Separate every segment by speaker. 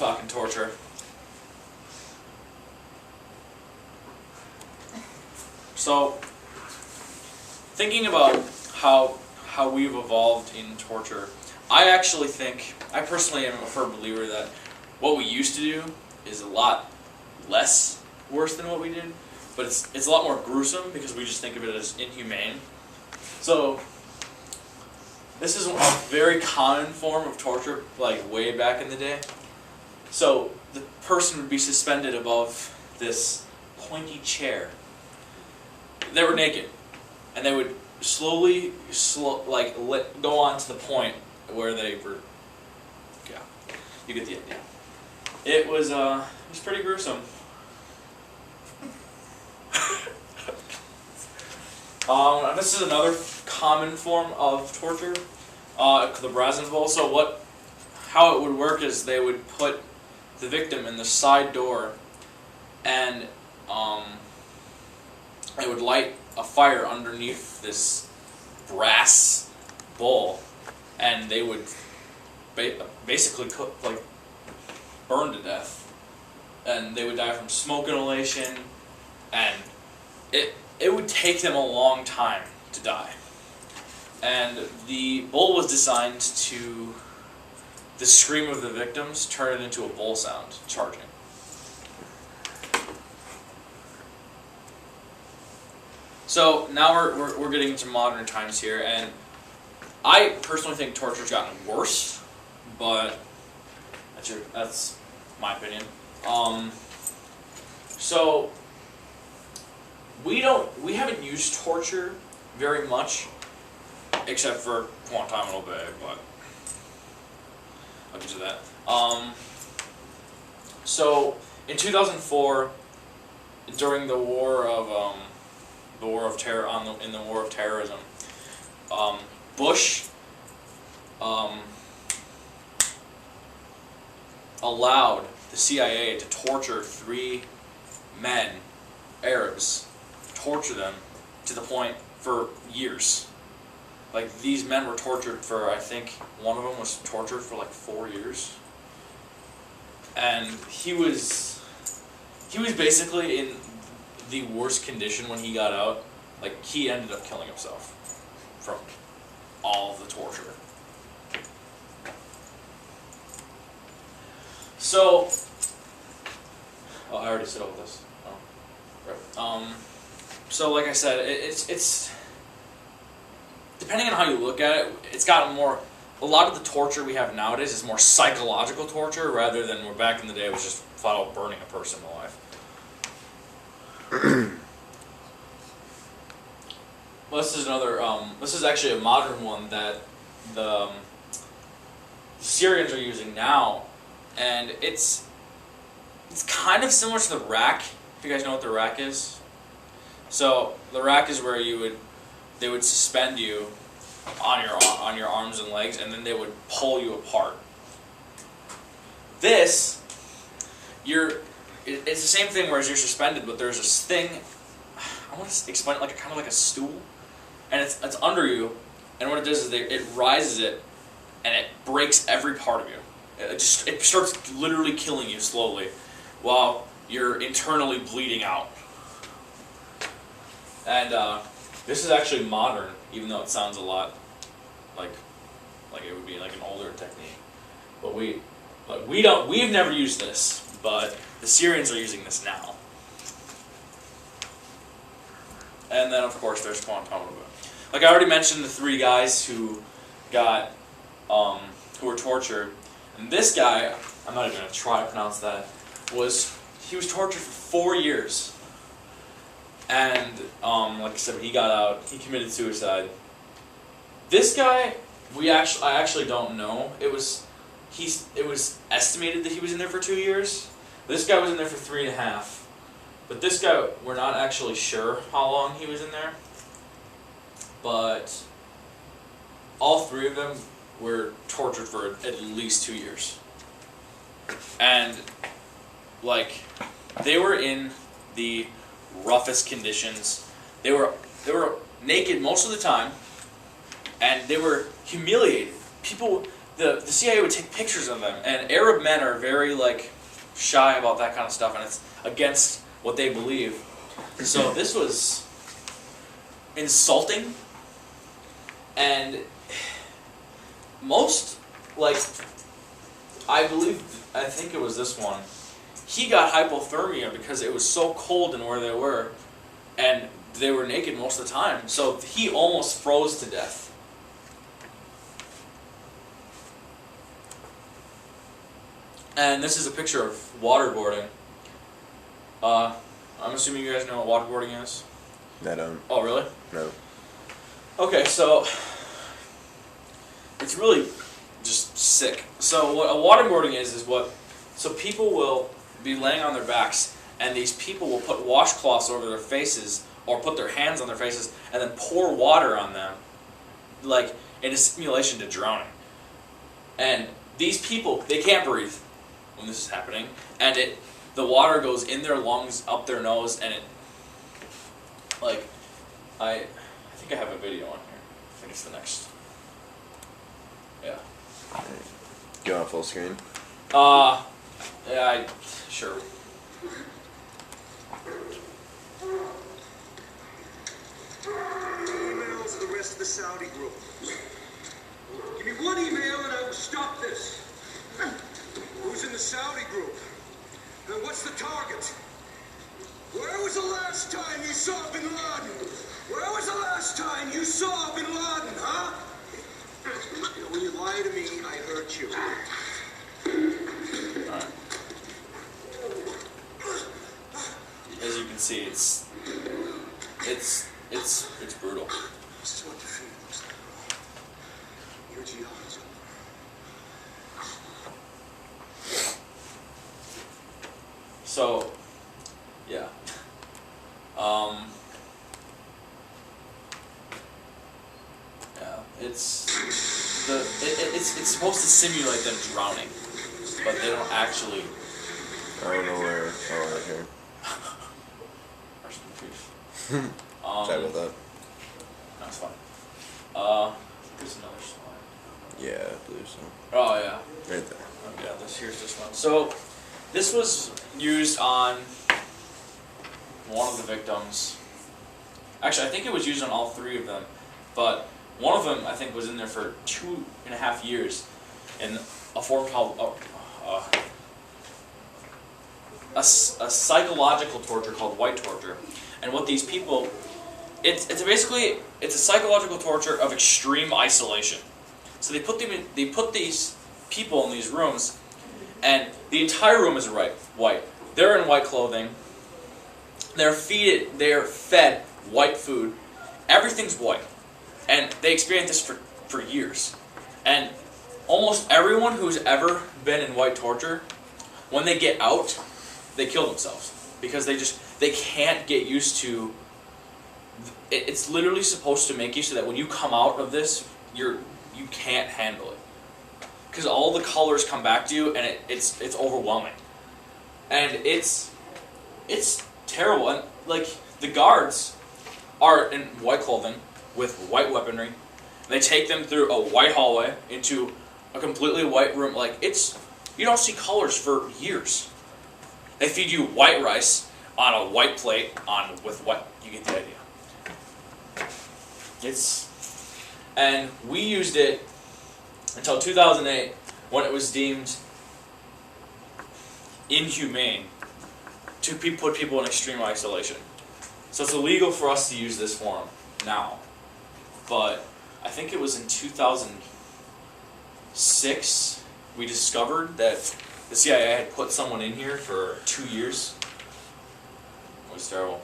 Speaker 1: talking torture. So, thinking about how we've evolved in torture, I personally am a firm believer that what we used to do is a lot less worse than what we did, but it's a lot more gruesome because we just think of it as inhumane. So, this is a very common form of torture, like way back in the day. So, the person would be suspended above this pointy chair. They were naked, and they would slowly go on to the point where they were. Yeah, you get the idea. It was pretty gruesome. This is another common form of torture, the Brazenville. So how it would work is they would put the victim in the side door, and they would light a fire underneath this brass bowl, and they would basically burn to death, and they would die from smoke inhalation, and it would take them a long time to die. And the bowl was designed to the scream of the victims turn it into a bowl sound, charging. So now we're getting into modern times here, and I personally think torture's gotten worse, but that's my opinion. So we haven't used torture very much, except for Guantanamo Bay, but I'll get to that. So in 2004, during the war of terrorism, Bush allowed the CIA to torture 3 men, Arabs, torture them to the point for years. Like, these men were tortured for, I think, one of them was tortured for like 4 years. And he was basically in the worst condition when he got out. Like, he ended up killing himself from all of the torture. So, I already said all this. Oh, right. So like I said, it's depending on how you look at it, it's gotten more. A lot of the torture we have nowadays is more psychological torture rather than where back in the day it was just flat out burning a person alive. Well, this is another. This is actually a modern one that the Syrians are using now, and it's kind of similar to the rack. If you guys know what the rack is. So the rack is where they would suspend you on your arms and legs, and then they would pull you apart. It's the same thing, whereas you're suspended, but there's this thing. I want to explain it kind of like a stool, and it's under you, and what it does is it rises it, and it breaks every part of you. It starts literally killing you slowly, while you're internally bleeding out. And this is actually modern, even though it sounds a lot like it would be like an older technique. But we've never used this, but the Syrians are using this now. And then of course there's Guantanamo Bay. Like I already mentioned, the 3 guys who got who were tortured, and this guy, I'm not even gonna try to pronounce that, he was tortured for 4 years. And like I said, he got out. He committed suicide. This guy, I actually don't know. It was estimated that he was in there for 2 years. This guy was in there for 3.5. But this guy, we're not actually sure how long he was in there. But all 3 of them were tortured for at least 2 years. And like they were in the roughest conditions. They were naked most of the time, and they were humiliated. the CIA would take pictures of them, and Arab men are very like shy about that kind of stuff, and it's against what they believe. So this was insulting, and most, like, I think it was this one, he got hypothermia because it was so cold in where they were, and they were naked most of the time, so he almost froze to death. And this is a picture of waterboarding. I'm assuming you guys know what waterboarding is?
Speaker 2: I don't.
Speaker 1: Oh, really?
Speaker 2: No.
Speaker 1: Okay, so it's really just sick. So what a waterboarding is what, so people will be laying on their backs, and these people will put washcloths over their faces, or put their hands on their faces, and then pour water on them, like in a simulation to drowning. And these people, they can't breathe when this is happening, and the water goes in their lungs, up their nose, and it, like, I think I have a video on here. I think it's the next. Yeah.
Speaker 2: Go on full screen.
Speaker 1: Yeah, sure.
Speaker 3: Emails to the rest of the Saudi group. Give me one email and I will stop this. Who's in the Saudi group? And what's the target? Where was the last time you saw Bin Laden? Where was the last time you saw Bin Laden, huh? You know, when you lie to me, I hurt you.
Speaker 1: Alright. As you can see, it's brutal.
Speaker 3: This is what defeat looks like, bro. Your jihad is over.
Speaker 1: So, yeah. Yeah, it's supposed to simulate them drowning, but they don't actually.
Speaker 2: I don't know where. Oh, right here.
Speaker 1: Rest in peace.
Speaker 2: Sorry about that.
Speaker 1: That's fine. There's another slide.
Speaker 2: Yeah, I believe so.
Speaker 1: Oh yeah.
Speaker 2: Right there.
Speaker 1: Oh yeah. Here's this one. So, this was used on one of the victims. Actually, I think it was used on all three of them, but one of them, I think, was in there for 2.5 years in a form called a psychological torture called white torture. And what these people, it's a psychological torture of extreme isolation. So they put these people in these rooms, and the entire room is white. They're in white clothing. They're fed white food. Everything's white. And they experience this for years. And almost everyone who's ever been in white torture, when they get out, they kill themselves. Because they can't get used to, it's literally supposed to make you so that when you come out of this, you can't handle it. Because all the colors come back to you, and it's overwhelming. And it's terrible. And like, the guards are in white clothing with white weaponry. They take them through a white hallway into a completely white room. Like, you don't see colors for years. They feed you white rice on a white plate with white. You get the idea. And we used it until 2008, when it was deemed inhumane to put people in extreme isolation. So it's illegal for us to use this form now. But I think it was in 2006 we discovered that the CIA had put someone in here for 2 years. It was terrible.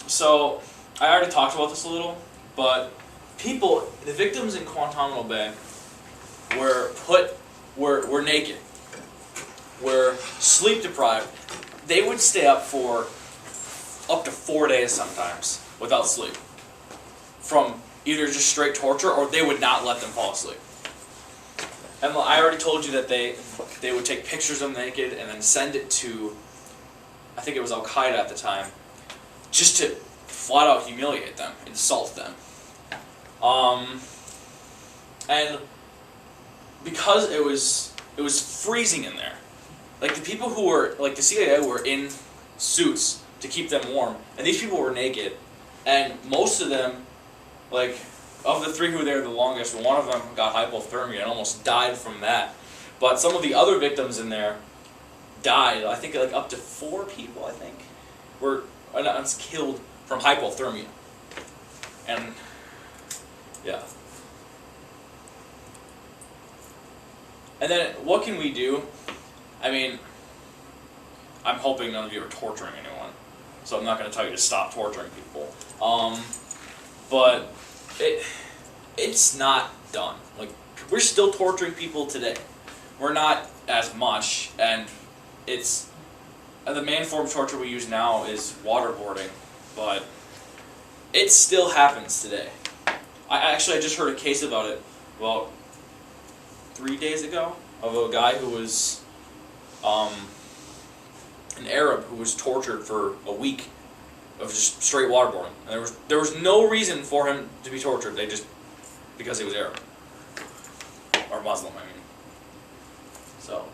Speaker 1: So I already talked about this a little, but the victims in Guantanamo Bay were naked, were sleep deprived. They would stay up for up to 4 days sometimes without sleep, from either just straight torture, or they would not let them fall asleep. And I already told you that they would take pictures of them naked and then send it to, I think it was Al-Qaeda at the time, just to flat out humiliate them, insult them. And because it was freezing in there, like the people who were like the CIA were in suits to keep them warm, and these people were naked, and most of them, like of the 3 who were there the longest, one of them got hypothermia and almost died from that. But some of the other victims in there died. I think like up to 4 people, I think, were killed from hypothermia. And yeah. And then what can we do? I mean, I'm hoping none of you are torturing anyone, so I'm not going to tell you to stop torturing people. But it's not done. Like, we're still torturing people today. We're not as much, and it's the main form of torture we use now is waterboarding, but it still happens today. I just heard a case about it about 3 days ago of a guy who was an Arab who was tortured for a week of just straight waterboarding. And there was no reason for him to be tortured. They just because he was Arab or Muslim, I mean. So